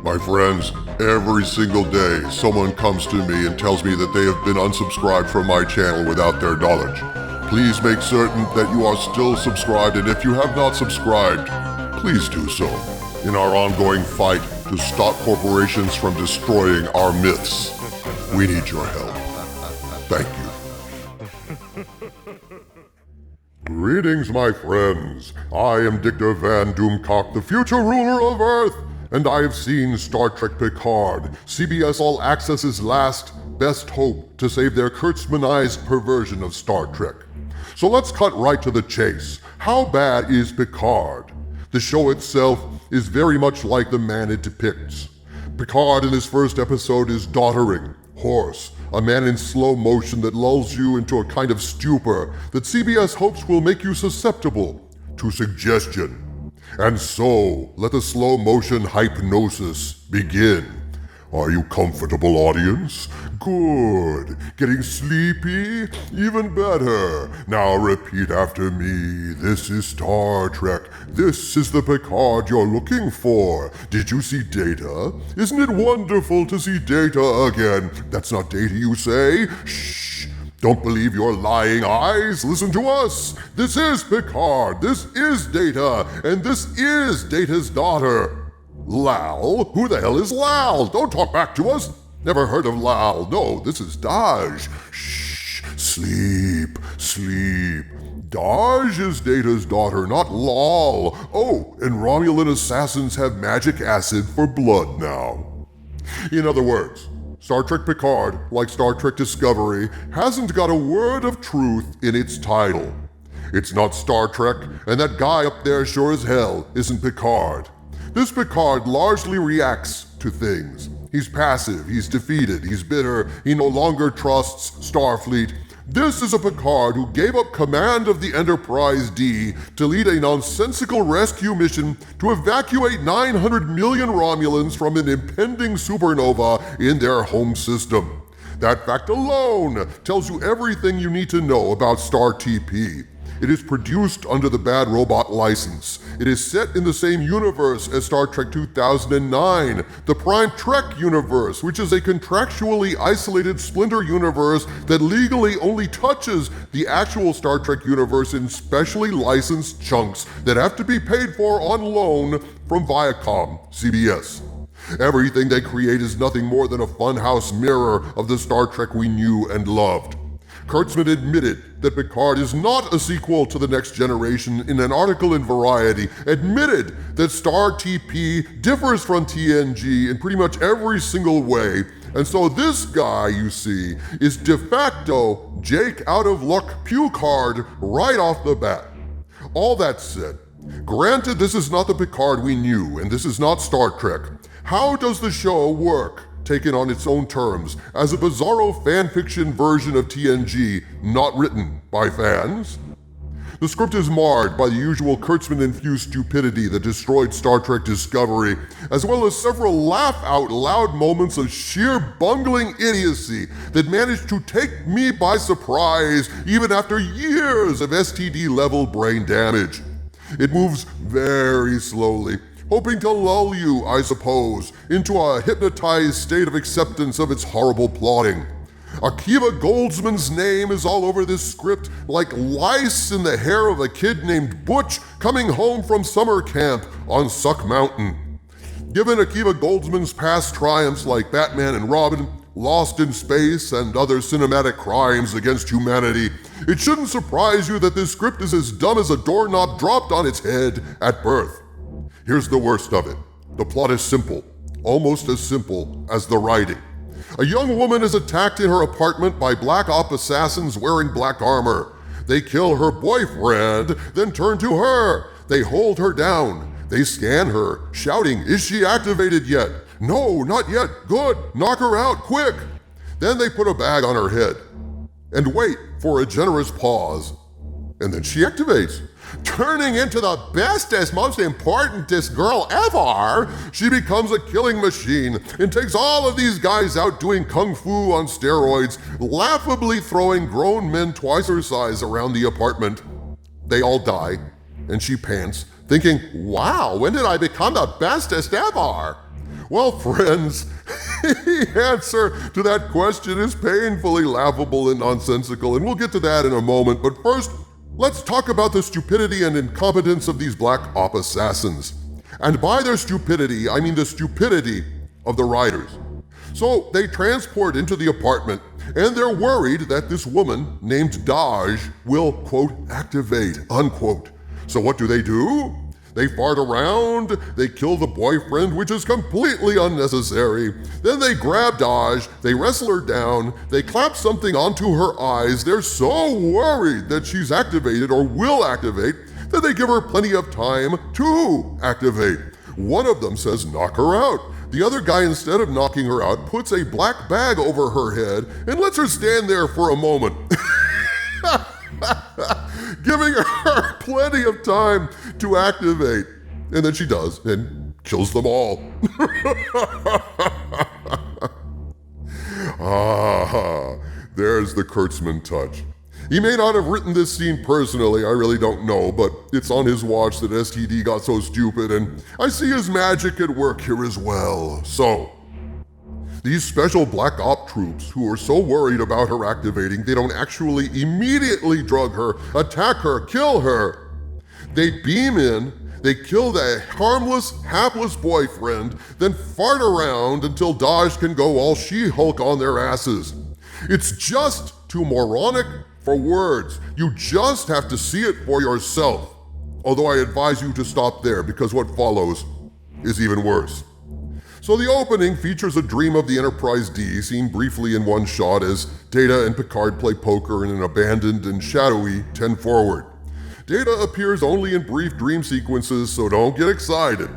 My friends, every single day someone comes to me and tells me that they have been unsubscribed from my channel without their knowledge. Please make certain that you are still subscribed, and if you have not subscribed, please do so in our ongoing fight to stop corporations from destroying our myths. We need your help. Thank you. Greetings, my friends. I am Dictor Van Doomcock, the future ruler of Earth, and I have seen Star Trek Picard, CBS All Access's last best hope to save their Kurtzmanized perversion of Star Trek. So let's cut right to the chase. How bad is Picard? The show itself is very much like the man it depicts. Picard in this first episode is doddering, hoarse, a man in slow motion that lulls you into a kind of stupor that CBS hopes will make you susceptible to suggestion. And so, let the slow motion hypnosis begin. Are you comfortable, audience? Good. Getting sleepy? Even better. Now repeat after me. This is Star Trek. This is the Picard you're looking for. Did you see Data? Isn't it wonderful to see Data again? That's not Data, you say? Shh. Don't believe your lying eyes. Listen to us. This is Picard. This is Data. And this is Data's daughter. Lal? Who the hell is Lal? Don't talk back to us. Never heard of Lal. No, this is Daj. Shh. Sleep. Sleep. Daj is Data's daughter, not Lal. Oh, and Romulan assassins have magic acid for blood now. In other words, Star Trek Picard, like Star Trek Discovery, hasn't got a word of truth in its title. It's not Star Trek, and that guy up there sure as hell isn't Picard. This Picard largely reacts to things. He's passive, he's defeated, he's bitter, he no longer trusts Starfleet. This is a Picard who gave up command of the Enterprise D to lead a nonsensical rescue mission to evacuate 900 million Romulans from an impending supernova in their home system. That fact alone tells you everything you need to know about Star TP. It is produced under the Bad Robot license. It is set in the same universe as Star Trek 2009, the Prime Trek universe, which is a contractually isolated splinter universe that legally only touches the actual Star Trek universe in specially licensed chunks that have to be paid for on loan from Viacom, CBS. Everything they create is nothing more than a funhouse mirror of the Star Trek we knew and loved. Kurtzman admitted that Picard is not a sequel to The Next Generation in an article in Variety, admitted that Star TP differs from TNG in pretty much every single way, and so this guy, you see, is de facto Jake out of luck Picard right off the bat. All that said, granted this is not the Picard we knew, and this is not Star Trek, how does the show work? Taken on its own terms, as a bizarro fanfiction version of TNG, not written by fans? The script is marred by the usual Kurtzman-infused stupidity that destroyed Star Trek Discovery, as well as several laugh-out-loud moments of sheer bungling idiocy that managed to take me by surprise even after years of STD-level brain damage. It moves very slowly, hoping to lull you, I suppose, into a hypnotized state of acceptance of its horrible plotting. Akiva Goldsman's name is all over this script like lice in the hair of a kid named Butch coming home from summer camp on Suck Mountain. Given Akiva Goldsman's past triumphs like Batman and Robin, Lost in Space, and other cinematic crimes against humanity, it shouldn't surprise you that this script is as dumb as a doorknob dropped on its head at birth. Here's the worst of it. The plot is simple, almost as simple as the writing. A young woman is attacked in her apartment by black op assassins wearing black armor. They kill her boyfriend, then turn to her. They hold her down. They scan her, shouting, "Is she activated yet? No, not yet. Good. Knock her out, quick." Then they put a bag on her head and wait for a generous pause. And then she activates. Turning into the bestest, most importantest girl ever, she becomes a killing machine and takes all of these guys out doing kung fu on steroids, laughably throwing grown men twice her size around the apartment. They all die, and she pants, thinking, wow, when did I become the bestest ever? Well, friends, the answer to that question is painfully laughable and nonsensical, and we'll get to that in a moment. But first, let's talk about the stupidity and incompetence of these black op assassins. And by their stupidity, I mean the stupidity of the writers. So they transport into the apartment, and they're worried that this woman named Daj will, quote, activate, unquote. So what do? They fart around, they kill the boyfriend, which is completely unnecessary. Then they grab Daj, they wrestle her down, they clap something onto her eyes. They're so worried that she's activated or will activate that they give her plenty of time to activate. One of them says, knock her out. The other guy, instead of knocking her out, puts a black bag over her head and lets her stand there for a moment. Giving her plenty of time to activate. And then she does, and kills them all. There's the Kurtzman touch. He may not have written this scene personally, I really don't know, but it's on his watch that STD got so stupid, and I see his magic at work here as well. So, these special black op troops who are so worried about her activating, they don't actually immediately drug her, attack her, kill her. They beam in, they kill the harmless, hapless boyfriend, then fart around until Daj can go all She-Hulk on their asses. It's just too moronic for words. You just have to see it for yourself. Although I advise you to stop there because what follows is even worse. So the opening features a dream of the Enterprise D seen briefly in one shot as Data and Picard play poker in an abandoned and shadowy 10 forward. Data appears only in brief dream sequences, so don't get excited.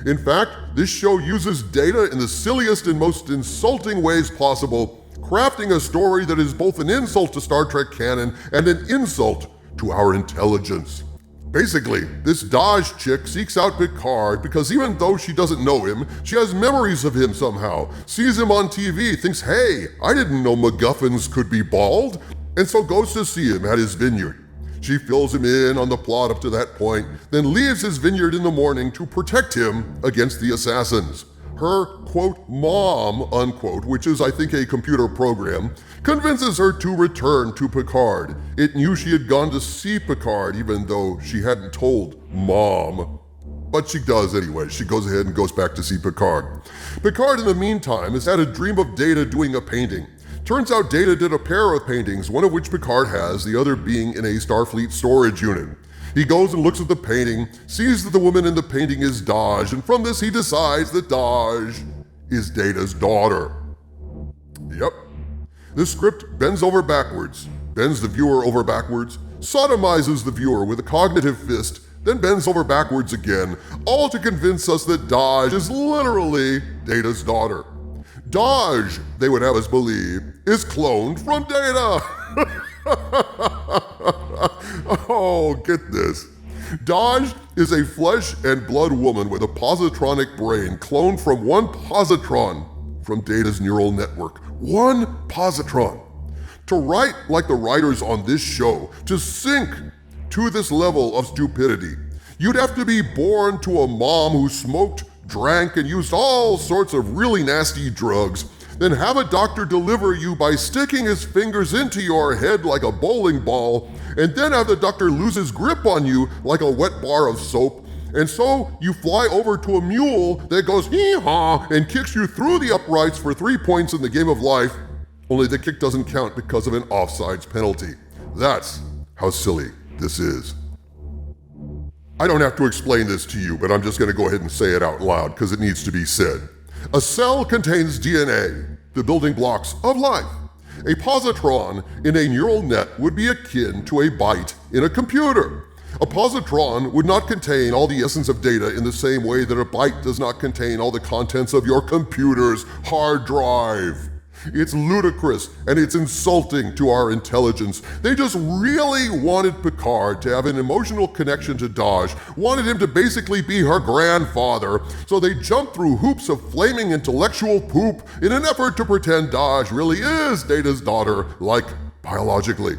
In fact, this show uses Data in the silliest and most insulting ways possible, crafting a story that is both an insult to Star Trek canon and an insult to our intelligence. Basically, this Daj chick seeks out Picard because even though she doesn't know him, she has memories of him somehow, sees him on TV, thinks, hey, I didn't know MacGuffins could be bald, and so goes to see him at his vineyard. She fills him in on the plot up to that point, then leaves his vineyard in the morning to protect him against the assassins. Her, quote, mom, unquote, which is, I think, a computer program, convinces her to return to Picard. It knew she had gone to see Picard, even though she hadn't told mom. But she does anyway. She goes ahead and goes back to see Picard. Picard, in the meantime, has had a dream of Data doing a painting. Turns out Data did a pair of paintings, one of which Picard has, the other being in a Starfleet storage unit. He goes and looks at the painting, sees that the woman in the painting is Daj, and from this he decides that Daj is Data's daughter. Yep. The script bends over backwards, bends the viewer over backwards, sodomizes the viewer with a cognitive fist, then bends over backwards again, all to convince us that Daj is literally Data's daughter. Daj, they would have us believe, is cloned from Data. Oh, get this. Daj is a flesh and blood woman with a positronic brain cloned from one positron from Data's neural network. One positron. To write like the writers on this show, to sink to this level of stupidity, you'd have to be born to a mom who smoked, drank, and used all sorts of really nasty drugs, then have a doctor deliver you by sticking his fingers into your head like a bowling ball, and then have the doctor lose his grip on you like a wet bar of soap, and so you fly over to a mule that goes hee-haw and kicks you through the uprights for 3 points in the game of life, only the kick doesn't count because of an offsides penalty. That's how silly this is. I don't have to explain this to you, but I'm just going to go ahead and say it out loud because it needs to be said. A cell contains DNA, the building blocks of life. A positron in a neural net would be akin to a byte in a computer. A positron would not contain all the essence of data in the same way that a byte does not contain all the contents of your computer's hard drive. It's ludicrous and it's insulting to our intelligence. They just really wanted Picard to have an emotional connection to Daj, wanted him to basically be her grandfather, so they jumped through hoops of flaming intellectual poop in an effort to pretend Daj really is Data's daughter, like biologically.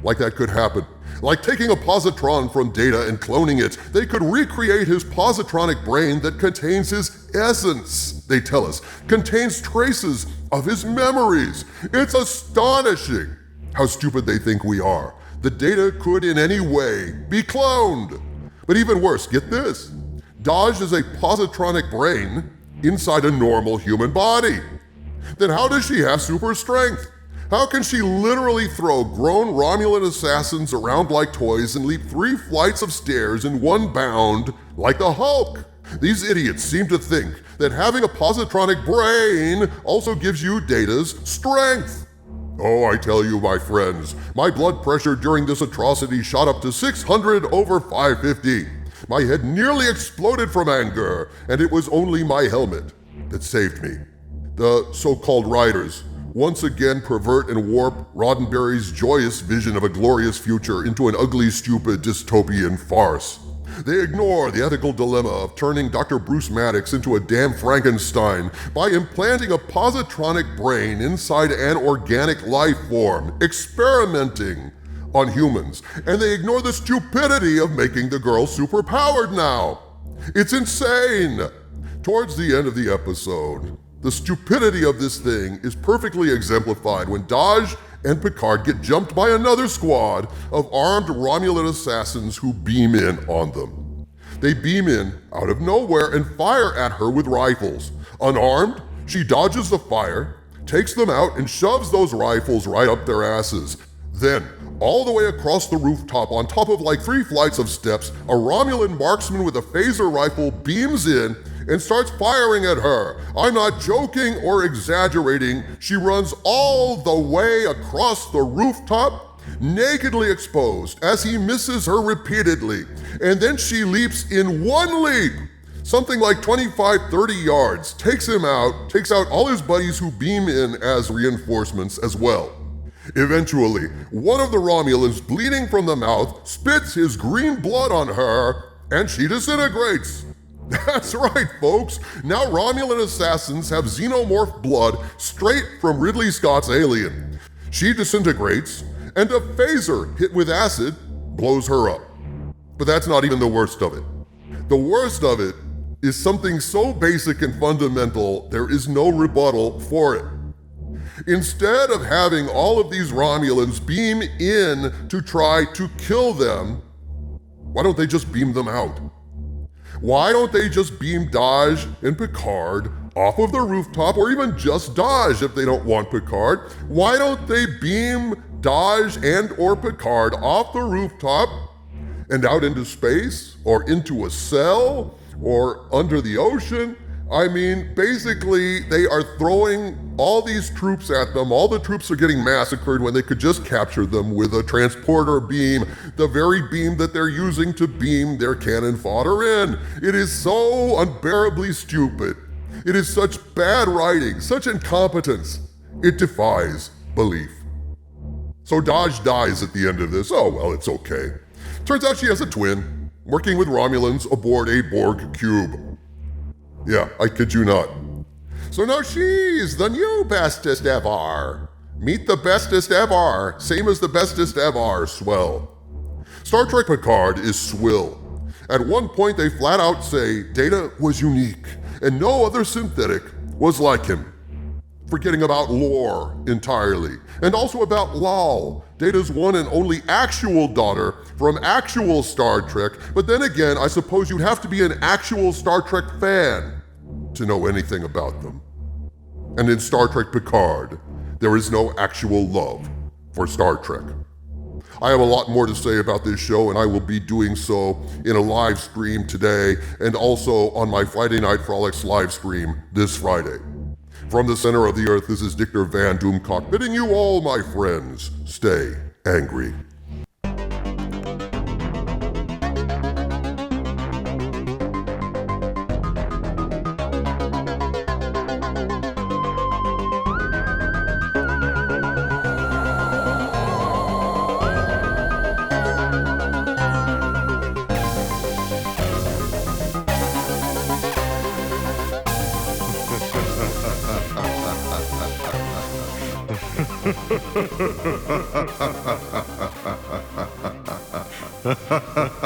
Like that could happen. Like taking a positron from Data and cloning it, they could recreate his positronic brain that contains his essence, they tell us, contains traces of his memories. It's astonishing how stupid they think we are. The data could in any way be cloned. But even worse, get this. Daj is a positronic brain inside a normal human body. Then how does she have super strength? How can she literally throw grown Romulan assassins around like toys and leap 3 flights of stairs in one bound like the Hulk? These idiots seem to think that having a positronic brain also gives you Data's strength. Oh, I tell you, my friends, my blood pressure during this atrocity shot up to 600/550. My head nearly exploded from anger, and it was only my helmet that saved me. The so-called writers once again pervert and warp Roddenberry's joyous vision of a glorious future into an ugly, stupid, dystopian farce. They ignore the ethical dilemma of turning Dr. Bruce Maddox into a damn Frankenstein by implanting a positronic brain inside an organic life form, experimenting on humans, and they ignore the stupidity of making the girl superpowered now. It's insane. Towards the end of the episode, the stupidity of this thing is perfectly exemplified when Daj and Picard get jumped by another squad of armed Romulan assassins who beam in on them. They beam in out of nowhere and fire at her with rifles. Unarmed, she dodges the fire, takes them out, and shoves those rifles right up their asses. Then, all the way across the rooftop, on top of like 3 flights of steps, a Romulan marksman with a phaser rifle beams in and starts firing at her. I'm not joking or exaggerating. She runs all the way across the rooftop, nakedly exposed, as he misses her repeatedly. And then she leaps in one leap, something like 25-30 yards, takes out all his buddies who beam in as reinforcements as well. Eventually, one of the Romulans, bleeding from the mouth, spits his green blood on her, and she disintegrates. That's right, folks. Now Romulan assassins have xenomorph blood straight from Ridley Scott's Alien. She disintegrates, and a phaser hit with acid blows her up. But that's not even the worst of it. The worst of it is something so basic and fundamental, there is no rebuttal for it. Instead of having all of these Romulans beam in to try to kill them, why don't they just beam them out? Why don't they just beam Daj and Picard off of the rooftop, or even just Daj if they don't want Picard? Why don't they beam Daj and or Picard off the rooftop and out into space, or into a cell, or under the ocean? I mean, basically, they are throwing all these troops at them. All the troops are getting massacred when they could just capture them with a transporter beam, the very beam that they're using to beam their cannon fodder in. It is so unbearably stupid. It is such bad writing, such incompetence. It defies belief. So Daj dies at the end of this. Oh, well, it's okay. Turns out she has a twin, working with Romulans aboard a Borg cube. Yeah, I kid you not. So now she's the new bestest ever. Meet the bestest ever. Same as the bestest ever, swell. Star Trek Picard is swill. At one point they flat out say Data was unique and no other synthetic was like him. Forgetting about lore entirely, and also about Lal, Data's one and only actual daughter from actual Star Trek. But then again, I suppose you'd have to be an actual Star Trek fan to know anything about them. And in Star Trek Picard, there is no actual love for Star Trek. I have a lot more to say about this show, and I will be doing so in a live stream today, and also on my Friday Night Frolics live stream this Friday. From the center of the earth, this is Dictor Van Doomcock, bidding you all, my friends, stay angry. Ha ha ha ha.